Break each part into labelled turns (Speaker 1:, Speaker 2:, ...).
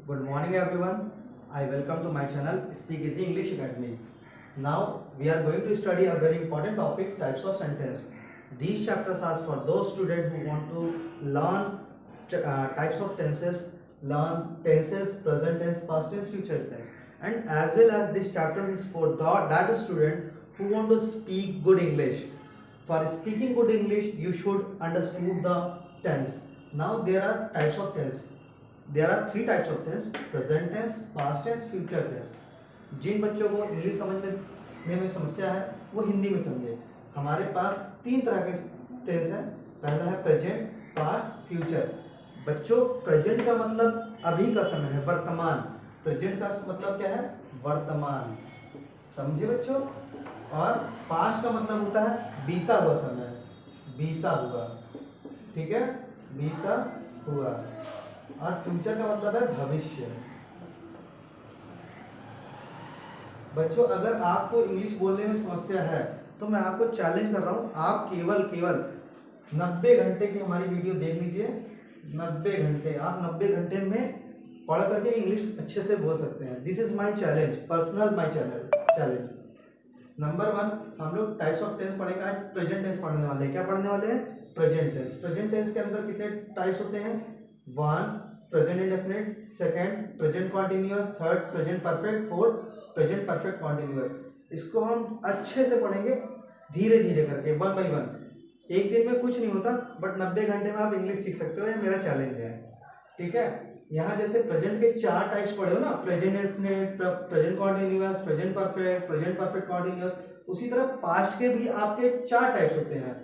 Speaker 1: Good morning everyone. I welcome to my channel Speak Easy English Academy. Now we are going to study a very important topic, types of sentence. These chapters are for those students who want to learn types of tenses, learn tenses, present tense, past tense, future tense, and as well as this chapter is for that student who want to speak good English. For speaking good English, you should understand the tense. Now there are types of tense. There are three types of tense: present tense, past tense, future tense. जिन बच्चों को English समझने में समस्या है वो हिंदी में समझे। हमारे पास तीन तरह के टेंस हैं। पहला है प्रेजेंट, पास्ट, फ्यूचर। बच्चों, प्रेजेंट का मतलब अभी का समय है, वर्तमान। प्रेजेंट का मतलब क्या है? वर्तमान। समझे बच्चों? और पास्ट का मतलब होता है बीता हुआ समय, बीता हुआ। ठीक है, बीता हुआ। और फ्यूचर का मतलब है भविष्य। बच्चों, अगर आपको इंग्लिश बोलने में समस्या है तो मैं आपको चैलेंज कर रहा हूं, आप केवल 90 घंटे की हमारी वीडियो देख लीजिए। 90 घंटे, आप 90 घंटे में पढ़ करके इंग्लिश अच्छे से बोल सकते हैं। This is my challenge, personal my challenge. Number 1, हम लोग टाइप्स ऑफ टेंस पढ़ेंगे। आज प्रेजेंट टेंस पढ़ने वाले हैं। क्या पढ़ने वाले हैं? Present tense. प्रेजेंट टेंस के अंदर कितने टाइप्स होते हैं? 1 present indefinite, second present continuous, third present perfect, fourth present perfect continuous. इसको हम अच्छे से पढ़ेंगे, धीरे धीरे करके, वन बाय वन। एक दिन में कुछ नहीं होता, बट 90 घंटे में आप इंग्लिश सीख सकते हो। ये मेरा चैलेंज है। ठीक है, यहाँ जैसे प्रेजेंट के 4 टाइप्स पढ़े हो ना, present indefinite, present continuous, present perfect continuous, उसी तरह पास्ट के भी आपके 4 टाइप्स होते हैं: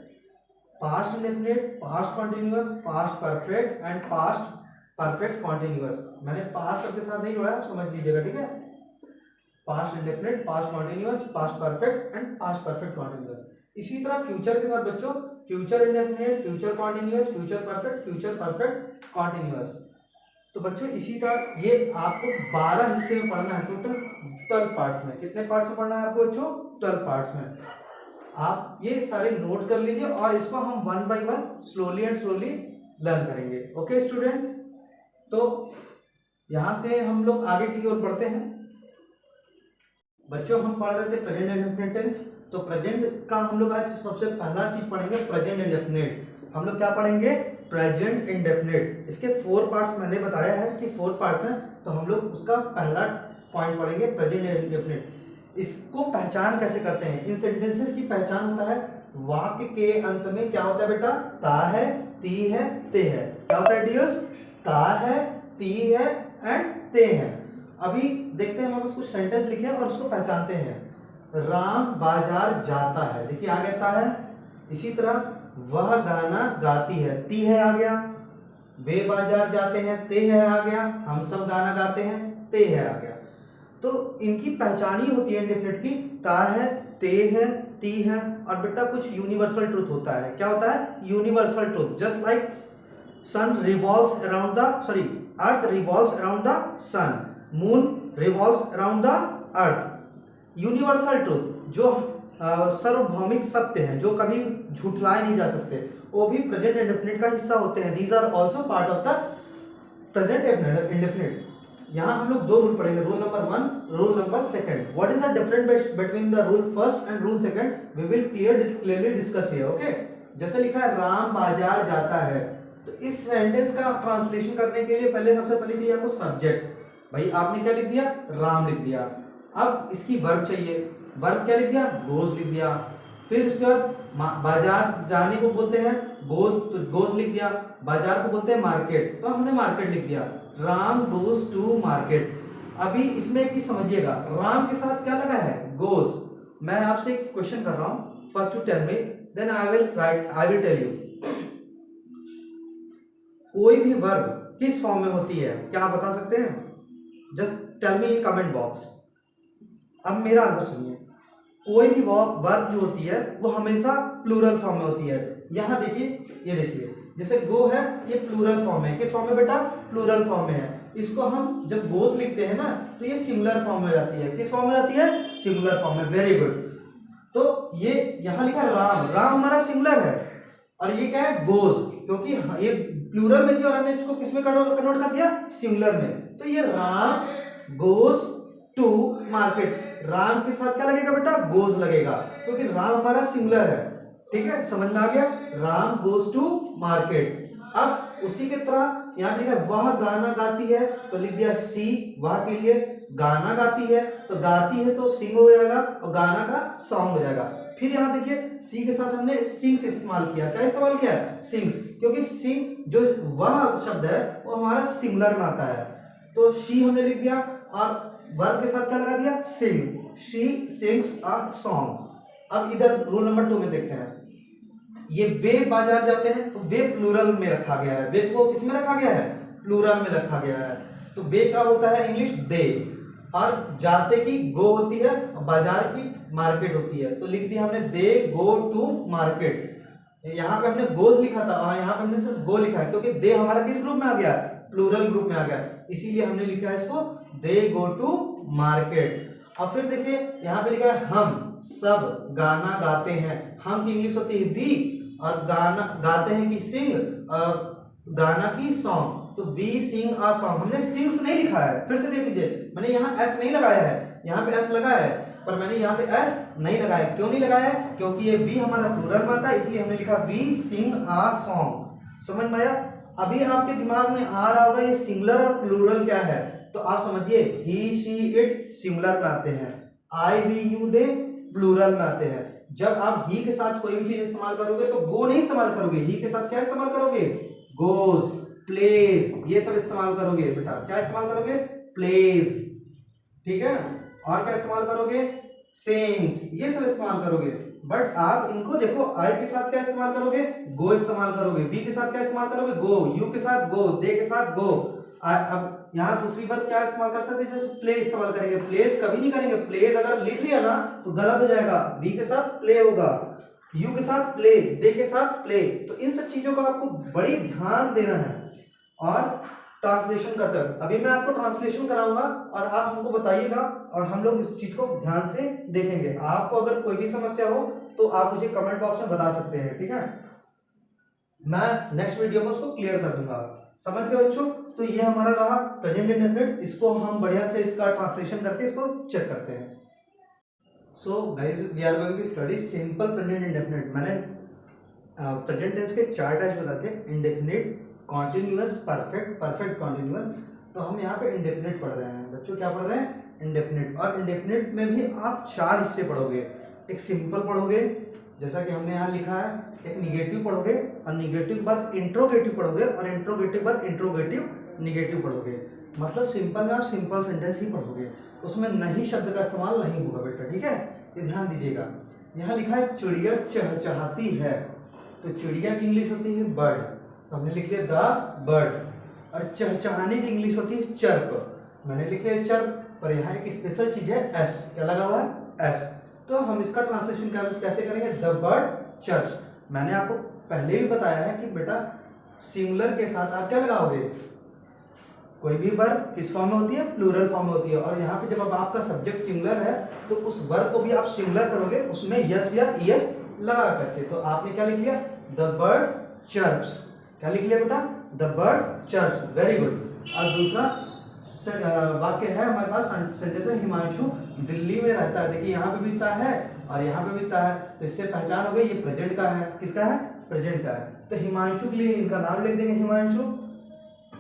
Speaker 1: past indefinite, past continuous, past perfect and past perfect continuous. मैंने पास्ट सबके साथ नहीं जोड़ा, आप समझ लीजिएगा। ठीक है, past indefinite, past continuous, past perfect and past perfect continuous. इसी तरह फ्यूचर के साथ बच्चों, future indefinite, future continuous, future perfect continuous. तो बच्चों इसी तरह ये आपको 12 हिस्से में पढ़ना है, टोटल 12 पार्ट्स में। कितने पार्ट्स में पढ़ना है आपको बच्चों? 12 पार्ट्स में। आप ये सारे नोट कर लीजिए और इसको हम one by one slowly learn करेंगे। ओके स्टूडेंट, तो यहां से हम लोग आगे की ओर बढ़ते हैं। बच्चों, हम पढ़ रहे थे प्रेजेंट इंडेफिनिट टेंस। तो प्रेजेंट का हम लोग आज सबसे पहला चीज पढ़ेंगे प्रेजेंट इंडेफिनिट। हम लोग क्या पढ़ेंगे? Present indefinite. इसके 4 पार्ट्स मैंने बताया है कि 4 पार्ट्स हैं, तो हम लोग उसका पहला पॉइंट पढ़ेंगे प्रेजेंट इंडेफिनिट। इसको पहचान कैसे करते हैं? इन सेंटेंसेस की पहचान होता है वाक्य के अंत में क्या होता है बेटा? ता है, ती है, ते है। क्या होता है डियर्स? ता है, ती है एंड ते है। अभी देखते हैं, हम कुछ सेंटेंस लिखे और उसको पहचानते हैं। राम बाजार जाता है, देखिए आ गया ता है। इसी तरह वह गाना गाती है, ती है आ गया। वे बाजार जाते हैं, ते है आ गया। हम सब गाना गाते हैं, ते है आ गया। तो इनकी पहचान ही होती है इंडेफिनिट की, ता है, ते है, ती है। और बेटा कुछ यूनिवर्सल ट्रूथ होता है। क्या होता है? Universal truth. Just like sun revolves around the earth revolves around the sun, moon revolves around the earth. Universal truth जो सार्वभौमिक सत्य हैं, जो कभी झुठलाए नहीं जा सकते, वो भी प्रेजेंट इंडेफिनिट का हिस्सा होते हैं। These are also part of the present indefinite. यहाँ हम लोग 2 रूल पढ़ेंगे, rule number 1, rule number 2। What is the difference between the rule first and rule second? We will clearly discuss here. Okay, जैसे लिखा है राम बाजार जाता है, तो इस सेंटेंस का ट्रांसलेशन करने के लिए सबसे पहले चाहिए आपको सब्जेक्ट। भाई आपने क्या लिख दिया? राम लिख दिया। अब इसकी वर्ब चाहिए, वर्ब क्या लिख दिया? गोज लिख दिया। फिर उसके बाद बाजार जाने को बोलते हैं गोज, तो गोज लिख दिया। बाजार को बोलते हैं मार्केट, तो हमने मार्केट लिख दिया। Ram goes to market. अभी इसमें एक चीज समझिएगा, राम के साथ क्या लगा है? गोज। मैं आपसे एक क्वेश्चन कर रहा हूं, first to tell me, then I will tell you. कोई भी वर्ब किस फॉर्म में होती है? क्या आप बता सकते हैं? Just tell me in comment box. अब मेरा आंसर सुनिए। कोई भी वर्ब जो होती है वो हमेशा प्लूरल फॉर्म में होती है। यहां देखिए, ये देखिए, जैसे गो है, ये प्लूरल फॉर्म है। किस फॉर्म में बेटा? प्लूरल फॉर्म में है। इसको हम जब गोस लिखते हैं ना, तो ये सिंगुलर फॉर्म में जाती है। किस फॉर्म में जाती है? सिंगुलर फॉर्म में। Very good. तो ये यहां लिखा राम, राम हमारा सिंगुलर है। और ये क्या है, गोज, क्योंकि ये प्लूरल में थी और हमने इसको किस में कन्वर्ट कर दिया, सिंगुलर में। तो ये Ram goes to market, Ram के साथ क्या लगेगा बेटा, गोज लगेगा, क्योंकि राम हमारा सिंगुलर है। ठीक है, समझ में आ गया, राम गोज टू मार्केट। अब उसी की तरह यहाँ लिखा है वह गाना गाती है, तो लिख दिया सी, वह के लिए गाना गाती है, तो गाती है तो सिंग हो जाएगा और गाना का सॉन्ग हो जाएगा। फिर यहाँ देखिए सी के साथ हमने सिंग्स इस्तेमाल किया, क्या इस्तेमाल किया है, सिंग्स, क्योंकि सिंग जो वह शब्द है वो हमारा सिंगुलर में आता है, तो शी हमने लिख दिया और वर्ब के साथ क्या लगा दिया, सिंग, शी सिंग्स अ सॉन्ग। अब इधर रूल नंबर 2 में देखते हैं, ये वे बाजार जाते हैं, तो वे प्लूरल में रखा गया है, वे को किस में रखा गया है, प्लूरल में रखा गया है। तो वे का होता है इंग्लिश दे, और जाते की गो होती है और बाजार की मार्केट होती है, तो लिख दिया हमने दे गो टू मार्केट। यहाँ पे हमने गोज लिखा था और यहाँ पे हमने सिर्फ गो लिखा है, क्योंकि दे हमारा किस ग्रुप में आ गया, प्लूरल ग्रुप में आ गया, इसीलिए हमने लिखा है इसको दे गो टू मार्केट। और फिर देखिए यहाँ पे लिखा है हम सब गाना गाते हैं, हम की इंग्लिश होती है वी, और गाना गाते हैं कि सिंग, गाना की सॉन्ग, तो वी सिंग आ सॉन्ग। हमने सिंग्स नहीं लिखा है, फिर से देख लीजिए, मैंने यहाँ एस नहीं लगाया है, यहाँ पे एस लगा है, पर मैंने यहाँ पे एस नहीं लगाया, क्यों नहीं लगाया है, क्योंकि ये वी हमारा प्लूरल में आता है, इसलिए हमने लिखा वी सिंग आ सॉन्ग। समझ में आया? अभी आपके दिमाग में आ रहा होगा ये सिंगुलर और प्लूरल क्या है, तो आप समझिए ही शी इट सिंगुलर में आते हैं, आई वी यू दे प्लूरल में आते हैं। जब आप ही के साथ कोई भी चीज इस्तेमाल करोगे तो गो नहीं इस्तेमाल करोगे, ही के साथ क्या इस्तेमाल करोगे, गोज, प्लेज, ये सब इस्तेमाल करोगे बेटा, क्या इस्तेमाल करोगे, प्लेज, ठीक है, और क्या इस्तेमाल करोगे, सिंग्स, ये सब इस्तेमाल करोगे। बट आप इनको देखो, आई के साथ क्या इस्तेमाल करोगे, गो इस्तेमाल करोगे, वी के साथ क्या इस्तेमाल करोगे, गो, यू के साथ गो, दे के साथ गो। अब यहाँ दूसरी बार क्या इस्तेमाल कर सकते हैं, जैसे प्ले इस्तेमाल करेंगे, प्लेस कभी नहीं करेंगे, प्लेस अगर लिख लिया ना तो गलत हो जाएगा, वी के साथ प्ले होगा, यू के साथ प्ले, दे के साथ प्ले। तो इन सब चीजों का आपको बड़ी ध्यान देना है और ट्रांसलेशन करते वक्त, अभी मैं आपको ट्रांसलेशन कराऊंगा और आप हमको बताइएगा और हम लोग इस चीज को ध्यान से देखेंगे। आपको अगर कोई भी समस्या हो तो आप मुझे कमेंट बॉक्स में बता सकते हैं, ठीक है, मैं नेक्स्ट वीडियो में उसको क्लियर कर दूंगा। समझ गए बच्चों? तो ये हमारा रहा प्रेजेंट इंडेफिनिट, इसको हम बढ़िया से इसका ट्रांसलेशन करके इसको चेक करते हैं। So guys we are going to study simple present indefinite. मैंने प्रेजेंट टेंस के 4 टाइप्स बताते हैं, indefinite, continuous, perfect, perfect continuous. तो हम यहाँ पे इंडेफिनिट पढ़ रहे हैं बच्चों, क्या पढ़ रहे हैं, इंडेफिनिट। और इंडेफिनिट में भी आप 4 हिस्से पढ़ोगे, एक सिंपल पढ़ोगे जैसा कि हमने यहाँ लिखा है, एक निगेटिव पढ़ोगे और निगेटिव के बाद इंट्रोगेटिव पढ़ोगे और इंट्रोगेटिव के बाद इंट्रोगेटिव निगेटिव पढ़ोगे। मतलब सिंपल में आप सिंपल सेंटेंस ही पढ़ोगे, उसमें नहीं शब्द का इस्तेमाल नहीं होगा बेटा, ठीक है, ये ध्यान दीजिएगा। यहाँ लिखा है चिड़िया चहचहाती है, तो चिड़िया की इंग्लिश होती है बर्ड, तो हमने लिख लिया द बर्ड। और चहचहाने की इंग्लिश होती है चर्प, मैंने लिख लिया चर्प, पर यहाँ एक स्पेशल चीज है एस, क्या लगा हुआ है, एस। तो हम इसका ट्रांसलेशन कैसे करेंगे, द बर्ड चर्प्स। मैंने आपको पहले भी बताया है कि बेटा सिंगुलर के साथ आप क्या लगाओगे, कोई भी वर्ब किस फॉर्म में होती है, प्लूरल फॉर्म में होती है, और यहाँ पे जब अब आपका सब्जेक्ट सिंगुलर है तो उस वर्ब को भी आप सिंगुलर करोगे, उसमें यस या ईएस लगा करके। तो आपने क्या लिख लिया, द बर्ड चर्प्स, क्या लिख लिया बेटा, द बर्ड चर्प्स, वेरी गुड। और दूसरा वाक्य है हमारे पास, सेंटेंस है हिमांशु दिल्ली में रहता है। देखिए यहाँ पे भी ता है और यहाँ पे भी ता है, तो इससे पहचान हो गई ये प्रेजेंट का है, किसका है, प्रेजेंट का है। तो हिमांशु के लिए इनका नाम लिख देंगे, हिमांशु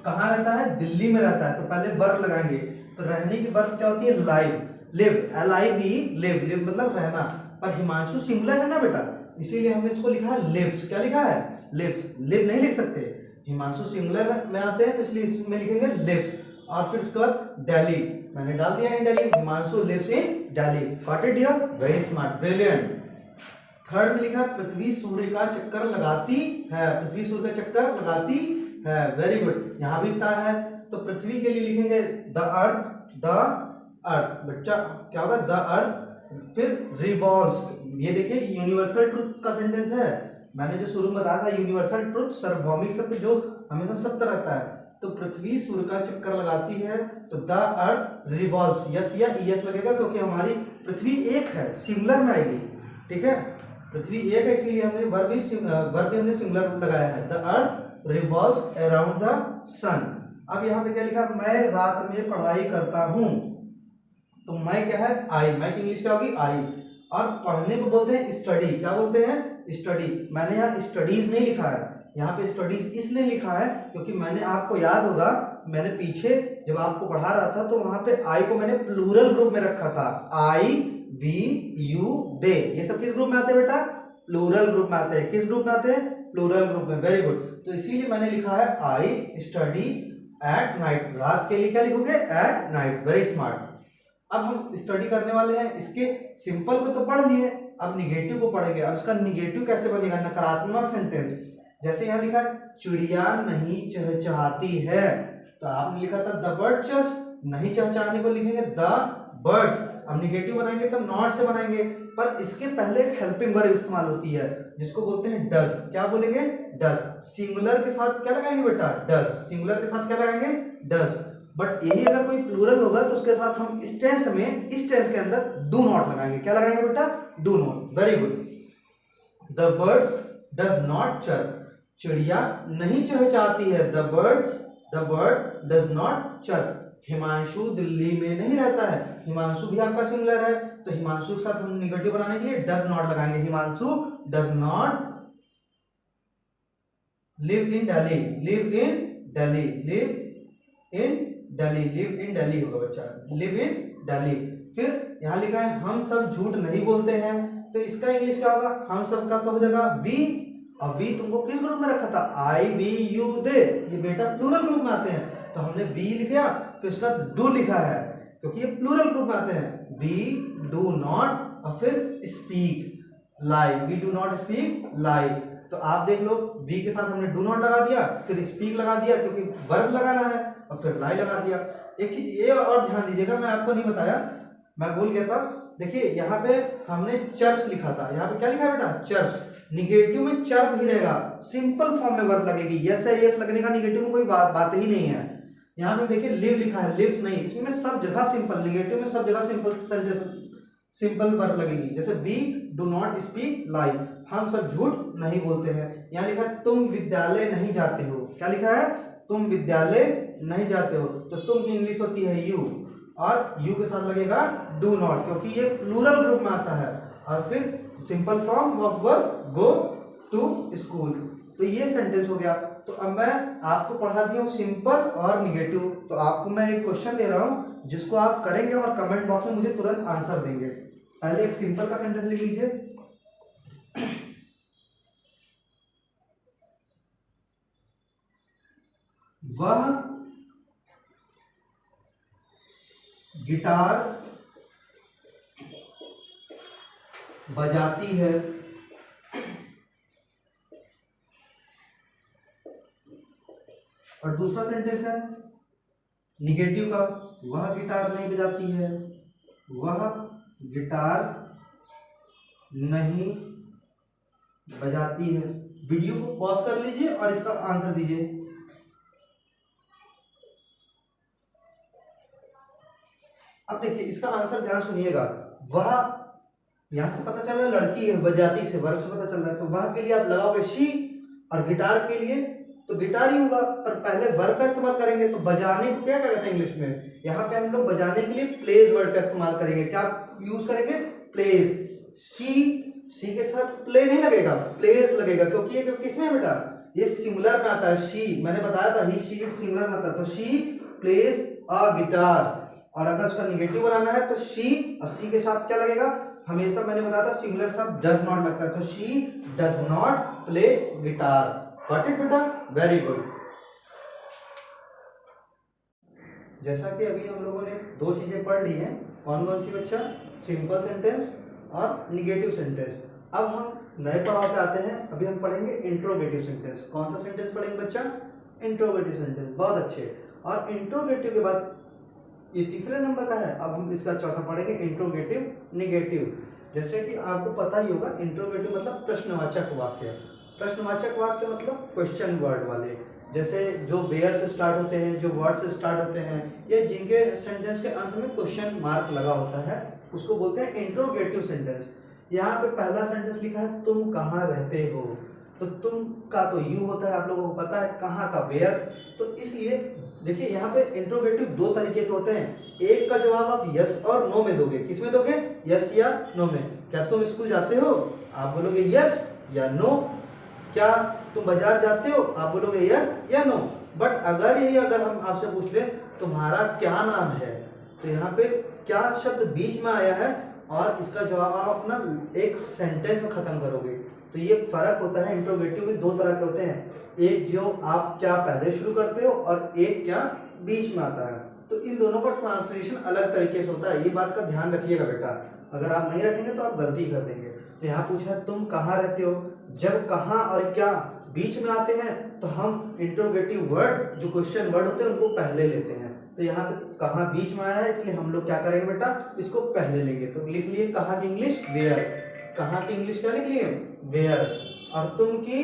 Speaker 1: कहाँ रहता है, दिल्ली में रहता है, तो पहले वर्ब लगाएंगे, तो रहने की वर्ब क्या होती है, live, live, LIV, live, live मतलब रहना, पर हिमांशु सिंगुलर है ना बेटा, इसीलिए हमने इसको लिखा है लिव्स, क्या लिखा है, लिव्स, लिव नहीं लिख सकते, हिमांशु सिंगुलर में आते हैं तो इसलिए इसमें लिखेंगे लिव्स। और फिर उसके बाद दिल्ली, मैंने डाल दिया in Delhi, Himanshu lives in Delhi, got it dear, very smart, brilliant. Third में लिखा पृथ्वी सूर्य का चक्कर लगाती है, पृथ्वी सूर्य का चक्कर लगाती है, वेरी गुड, यहाँ भी ता है, तो पृथ्वी के लिए लिखेंगे द अर्थ, द अर्थ, बच्चा क्या होगा, द अर्थ। फिर रिवॉल्व्स, ये देखिए यूनिवर्सल ट्रुथ का सेंटेंस है, मैंने जो शुरू में बताया था यूनिवर्सल ट्रुथ, सार्वभौमिक सत्य जो हमेशा सत्य रहता है, तो पृथ्वी सूर्य का चक्कर लगाती है, तो द अर्थ रिवॉल्व्स, यस या ईएस लगेगा, क्योंकि हमारी पृथ्वी एक है, सिंगुलर में आएगी, ठीक है। पृथ्वी एक है इसीलिए हमने वर्ब भी हमने सिंगुलर लगाया है। The earth revolves around the sun. अब यहाँ पे क्या लिखा, मैं रात में पढ़ाई करता हूँ, तो मैं क्या है, आई, मैं की इंग्लिश क्या होगी, आई। और पढ़ने को बोलते हैं स्टडी, क्या बोलते हैं, स्टडी। मैंने यहाँ स्टडीज नहीं लिखा है, यहाँ पे स्टडीज इसलिए लिखा है क्योंकि मैंने, आपको याद होगा मैंने पीछे जब आपको पढ़ा रहा था तो वहां पे आई को मैंने प्लूरल ग्रुप में रखा था, आई वी यू दे, ये सब किस ग्रुप में आते हैं बेटा, प्लूरल ग्रुप में आते हैं। किस ग्रुप में आते हैं, प्लूरल ग्रुप में। Very good. तो इसीलिए मैंने लिखा है आई स्टडी एट नाइट, रात के लिए क्या लिखोगे, एट नाइट। Very smart. अब हम स्टडी करने वाले हैं, इसके सिंपल को तो पढ़ लिए, अब निगेटिव को पढ़ेंगे। अब इसका निगेटिव कैसे बनेगा, नकारात्मक सेंटेंस। जैसे यहाँ लिखा है चिड़िया नहीं चहचहाती है, तो आपने लिखा था द बर्ड चर्प्स, नहीं चहचहाने को लिखेंगे द बर्ड्स। अब निगेटिव बनाएंगे तो नॉट से बनाएंगे, पर इसके पहले एक हेल्पिंग वर्ब इस्तेमाल होती है जिसको बोलते हैं डज। क्या बोलेंगे, डज। सिंगुलर के साथ क्या लगाएंगे बेटा, डज। सिंगुलर के साथ क्या लगाएंगे, डज। बट यही अगर कोई प्लूरल होगा तो उसके साथ हम इस टेंस में, इस टेंस के अंदर डू नॉट लगाएंगे। क्या लगाएंगे बेटा, do not. Very good. The birds does not chirp, चिड़िया नहीं चहचहाती है, the bird does not chirp. Himanshu Delhi में नहीं रहता है, हिमांशु भी आपका सिंगुलर है, तो हिमांशु के साथ हम निगेटिव बनाने के लिए डज नॉट लगाएंगे। Himanshu does not live in Delhi, live in Delhi, live in Delhi होगा बच्चा, लिव इन दिल्ली। फिर यहाँ लिखा है हम सब झूठ नहीं बोलते हैं, तो इसका इंग्लिश क्या होगा, हम सब का तो हो जाएगा वी, और वी तुमको किस ग्रुप में रखा था, आई वी यू दे, ये बेटा प्लूरल ग्रुप में आते हैं, तो हमने वी लिखा फिर उसका डू लिखा है क्योंकि ये प्लूरल ग्रुप में आते हैं। वी डू नॉट और फिर speak lie, we do not speak lie. तो आप देख लो वी के साथ हमने डू नॉट लगा दिया, फिर स्पीक लगा दिया क्योंकि वर्ब लगाना है, और फिर लाई लगा दिया। एक चीज ये और ध्यान दीजिएगा, मैं आपको नहीं बताया, मैं भूल गया था। देखिए यहाँ पे हमने चर्प्स लिखा था, यहाँ पे क्या लिखा है बेटा, चर्प्स। निगेटिव में चर्प ही रहेगा, सिंपल फॉर्म में वर्ब लगेगी, यस है यस लगने का निगेटिव में कोई बात ही नहीं है। यहाँ पे देखिए लिव लिखा है, लिव्स नहीं, इसमें सब जगह सिंपल, निगेटिव में सब जगह सिंपल सेंटेंस, सिंपल वर्ब लगेगी। जैसे वी डू नॉट स्पीक लाई, हम सब झूठ नहीं बोलते हैं। यहाँ लिखा है तुम विद्यालय नहीं जाते हो, क्या लिखा है, तुम विद्यालय नहीं जाते हो, तो तुम की इंग्लिश होती है यू, और यू के साथ लगेगा डू नॉट क्योंकि ये प्लूरल ग्रुप में आता है। और फिर simple form of verb go to school, तो ये सेंटेंस हो गया। तो अब मैं आपको पढ़ा दिया हूँ सिंपल और निगेटिव, तो आपको मैं एक क्वेश्चन दे रहा हूँ जिसको आप करेंगे और कमेंट बॉक्स में मुझे तुरंत आंसर देंगे। पहले एक सिंपल का सेंटेंस लिख लीजिए, वह गिटार बजाती है, और दूसरा सेंटेंस है निगेटिव का, वह गिटार नहीं बजाती है, वह गिटार नहीं बजाती है। वीडियो को पॉज कर लीजिए और इसका आंसर दीजिए। अब देखिए इसका आंसर ध्यान सुनिएगा, वह यहां से पता चल रहा है लड़की है, बजाती से वर्ग से पता चल रहा है, तो वह के लिए आप लगाओगे शी, और गिटार के लिए तो गिटार ही होगा, पर पहले वर्ब का इस्तेमाल करेंगे तो बजाने को क्या कहते हैं इंग्लिश में, यहाँ पे हम लोग बजाने के लिए प्लेज वर्ड का इस्तेमाल करेंगे। क्या यूज करेंगे, प्लेज। सी के साथ प्ले नहीं लगेगा, प्लेज लगेगा क्योंकि ये किसमें है बेटा, ये सिंगुलर में आता है, शी, मैंने बताया था ही शी इट सिंगुलर में आता है, तो शी प्लेज अ गिटार। और अगर उसका निगेटिव बनाना है तो शी, और सी के साथ क्या लगेगा, हमेशा मैंने बताया था सिंगुलर के साथ डज नॉट लगता है, तो she does not play guitar. Got it बेटा, वेरी गुड। जैसा कि अभी हम लोगों ने दो चीजें पढ़ ली हैं, कौन कौन सी बच्चा, सिंपल सेंटेंस और निगेटिव सेंटेंस। अब हम नए पड़ाव पे आते हैं, अभी हम पढ़ेंगे इंट्रोगेटिव सेंटेंस। कौन सा सेंटेंस पढ़ेंगे बच्चा, इंट्रोगेटिव सेंटेंस, बहुत अच्छे। और इंट्रोगेटिव के बाद ये तीसरे नंबर का है, अब हम इसका चौथा पढ़ेंगे इंट्रोगेटिव निगेटिव। जैसे कि आपको पता ही होगा इंट्रोगेटिव मतलब प्रश्नवाचक वाक्य, प्रश्नवाचक वाक्य मतलब क्वेश्चन वर्ड वाले, जैसे जो वेयर से स्टार्ट होते हैं, जो वर्ड से स्टार्ट होते हैं, या जिनके सेंटेंस के अंत में क्वेश्चन मार्क लगा होता है, उसको बोलते हैं इंट्रोगेटिव सेंटेंस। यहाँ पे पहला सेंटेंस लिखा है तुम कहाँ रहते हो, तो तुम का तो यू होता है, आप लोगों को पता है, कहाँ का वेयर। तो इसलिए देखिए यहाँ पे इंट्रोगेटिव दो तरीके के होते हैं, एक का जवाब आप यस और नो में दोगे, किस में दोगे, यस या नो में। क्या तुम स्कूल जाते हो, आप बोलोगे यस या नो। क्या तुम बाजार जाते हो, आप बोलोगे यस या नो। बट अगर हम आपसे पूछ लें तुम्हारा क्या नाम है, तो यहाँ पे क्या शब्द बीच में आया है और इसका जवाब आप अपना एक सेंटेंस में खत्म करोगे। तो ये फर्क होता है, इंट्रोगेटिव में दो तरह के होते हैं, एक जो आप क्या पहले शुरू करते हो और एक क्या बीच में आता है। तो इन दोनों का ट्रांसलेशन अलग तरीके से होता है, ये बात का ध्यान रखिएगा बेटा, अगर आप नहीं रखेंगे तो आप गलती कर देंगे। तो यहाँ पूछा है तुम कहाँ रहते हो, जब कहाँ और क्या बीच में आते हैं तो हम इंट्रोगेटिव वर्ड जो क्वेश्चन वर्ड होते हैं उनको पहले लेते हैं। तो यहाँ पे कहाँ बीच में आया है, इसलिए हम लोग क्या करेंगे बेटा, इसको पहले लेंगे। तो लिख लिए कहाँ की इंग्लिश वेयर, कहाँ की इंग्लिश क्या लिख लिए वेयर, और तुम की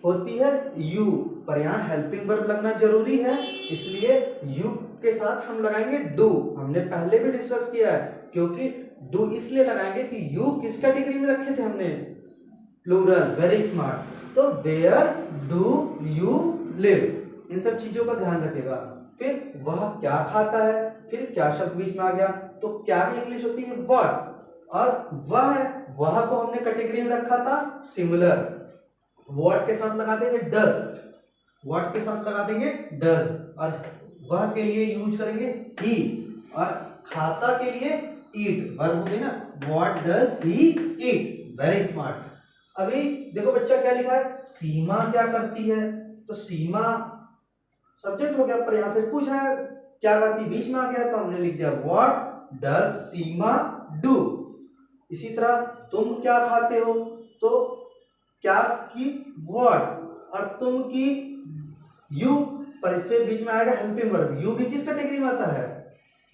Speaker 1: होती है यू, पर यहाँ हेल्पिंग वर्ब लगना जरूरी है, इसलिए यू के साथ हम लगाएंगे डू। हमने पहले भी डिस्कस किया है, क्योंकि डू इसलिए लगाएंगे कि यू किस कैटेगरी में रखे थे हमने, प्लूरल। Very smart. तो वेयर डू यू लिव, इन सब चीजों का ध्यान रखेगा। फिर वह क्या खाता है, फिर क्या शब्द बीच में आ गया, तो क्या की इंग्लिश होती है व्हाट, और वह को हमने कैटेगरी में रखा था सिमिलर, व्हाट के साथ लगा देंगे डज, व्हाट के साथ लगा देंगे डज, और वह के लिए यूज करेंगे ही, और खाता के लिए ईट, वर्ब होगी ना, what does he eat. Very smart. अभी देखो बच्चा क्या लिखा है, सीमा क्या करती है, तो सीमा सब्जेक्ट हो गया, पर यहाँ पे पूछा है क्या करती, बीच में आ गया तो हमने लिख दिया व्हाट डज सीमा डू। इसी तरह तुम क्या खाते हो, तो क्या की व्हाट, और तुम की यू, पर इससे बीच में आएगा हेल्पिंग वर्ब। यू भी किस कैटेगरी में आता है,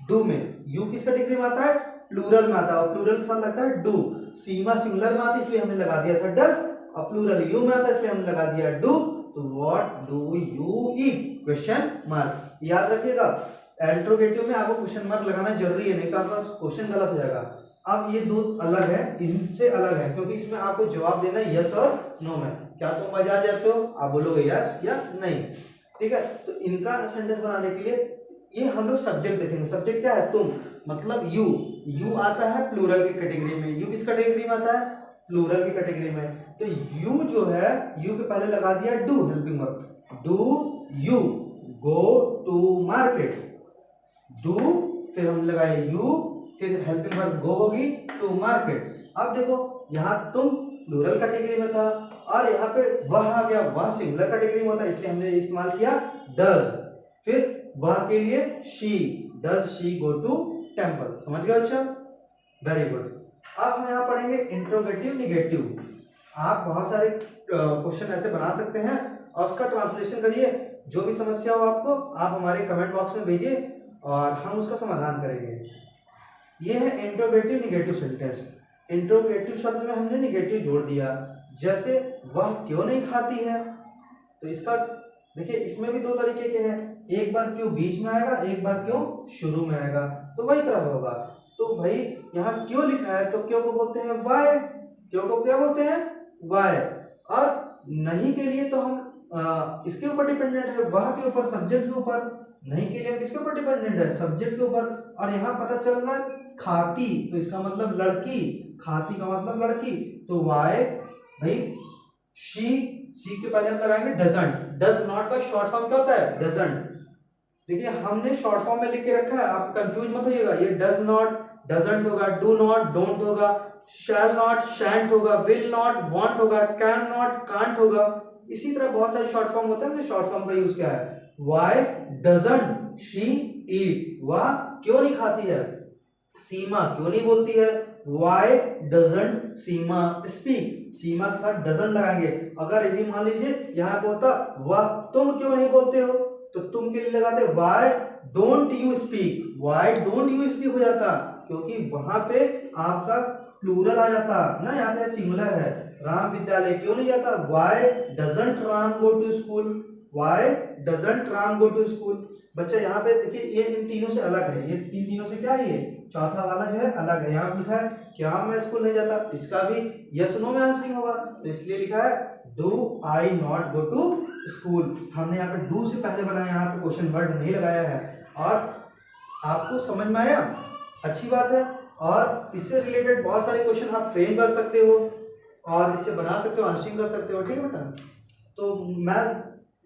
Speaker 1: डू में। यू किस कैटेगरी में आता है, प्लूरल में आता है, और प्लूरल के साथ लगता है डू। सीमा सिंगुलर में आती है इसलिए हमने लगा दिया था डज, और प्लूरल यू में आता है इसलिए हमने लगा दिया डू। तो what do you eat, question mark. याद रखिएगा इंट्रोगेटिव में आपको क्वेश्चन मार्क लगाना जरूरी है, नहीं तो आपका क्वेश्चन गलत हो जाएगा। अब ये दो अलग है, इनसे अलग है, क्योंकि इसमें आपको जवाब देना है यस और नो में। क्या तुम बाजार जाते हो, आप बोलोगे यस या नहीं, ठीक है। तो इनका सेंटेंस बनाने के लिए ये हम लोग सब्जेक्ट देखेंगे। सब्जेक्ट क्या है, तुम, मतलब यू, यू आता है प्लूरल की कैटेगरी में। यू किस कैटेगरी में आता है, प्लूरल की कैटेगरी में। तो यू जो है, यू के पहले लगा दिया do, helping verb. Do you go to market, do फिर हम लगाए यू, फिर हेल्पिंग वर्ब गो होगी टू मार्केट। अब देखो यहाँ तुम प्लूरल कैटेगरी में था, और यहाँ पे वह आ गया, वह सिंगुलर कैटेगरी में होता है, इसलिए हमने इस्तेमाल किया डज। फिर वह के लिए she, does she go to temple. समझ गए बच्चा, वेरी गुड। अब हम यहाँ पढ़ेंगे इंट्रोगेटिव निगेटिव। आप बहुत सारे क्वेश्चन ऐसे बना सकते हैं और उसका ट्रांसलेशन करिए। जो भी समस्या हो आपको, आप हमारे कमेंट बॉक्स में भेजिए और हम उसका समाधान करेंगे। ये है इंट्रोगेटिव निगेटिव सेंटेंस। इंट्रोगेटिव शब्द में हमने निगेटिव जोड़ दिया, जैसे वह क्यों नहीं खाती है, तो इसका देखिए इसमें भी दो तरीके के हैं, एक बार क्यों बीच में आएगा, एक बार क्यों शुरू में आएगा, तो वही तरह होगा। तो भाई यहाँ क्यों लिखा है, तो क्यों को बोलते हैं वाई, क्यों को क्या बोलते हैं वाई। और नहीं के लिए तो हम इसके ऊपर डिपेंडेंट है, वह के ऊपर, सब्जेक्ट के ऊपर। नहीं के लिए किसके ऊपर डिपेंडेंट है, सब्जेक्ट के ऊपर। और यहाँ पता चल रहा है खाती, तो इसका मतलब लड़की, खाती का मतलब लड़की, तो वाई भाई शी के पहले हम लगाएंगे डजंट। डज नॉट का शॉर्ट फॉर्म क्या होता है, डजंट। देखिए हमने शॉर्ट फॉर्म में लिख के रखा है, आप कंफ्यूज मत होइएगा। ये डज नॉट डजंट होगा, डू नॉट डोंट होगा, शैल नॉट शैंट होगा, विल नॉट वांट होगा, कैन नॉट कांट होगा। इसी तरह बहुत सारे शॉर्ट फॉर्म होते हैं, तो शॉर्ट फॉर्म का यूज क्या है, व्हाई डजंट शी ईट, वह क्यों नहीं खाती है, सीमा क्यों नहीं बोलती है, व्हाई डजंट सीमा स्पीक, सीमा के साथ डजंट लगाएंगे। अगर यही मान लीजिए यहाँ पे होता वह तुम क्यों नहीं बोलते हो, तो तुम के लिए लगाते why don't you speak, why don't you speak हो जाता, क्योंकि वहां पे आपका प्लूरल आ जाता ना, यहाँ पे सिंगुलर है। राम विद्यालय क्यों नहीं जाता? Why doesn't Ram go to school? Why doesn't Ram go to school? बच्चा यहाँ पे देखिए ये इन तीनों से अलग है, ये इन तीनों से क्या है, ये चौथा वाला जो है अलग है। यहाँ पे लिखा है क्या मैं स्कूल नहीं जाता, इसका भी यस नो में आंसरिंग होगा, तो इसलिए लिखा है do I not go to school. हमने यहाँ पे डू से पहले बनाया, यहाँ पे क्वेश्चन वर्ड नहीं लगाया है। और आपको समझ में आया? अच्छी बात है। और इससे रिलेटेड बहुत सारे क्वेश्चन आप फ्रेम कर सकते हो और इससे बना सकते हो, आंसरिंग कर सकते हो। ठीक है बेटा, तो मैं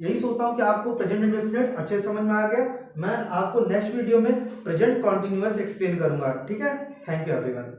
Speaker 1: यही सोचता हूँ कि आपको प्रेजेंट इंडेफिनिट अच्छे समझ में आ गया। मैं आपको नेक्स्ट वीडियो में प्रेजेंट कॉन्टिन्यूअस एक्सप्लेन करूंगा। ठीक है, थैंक यू एवरीवन।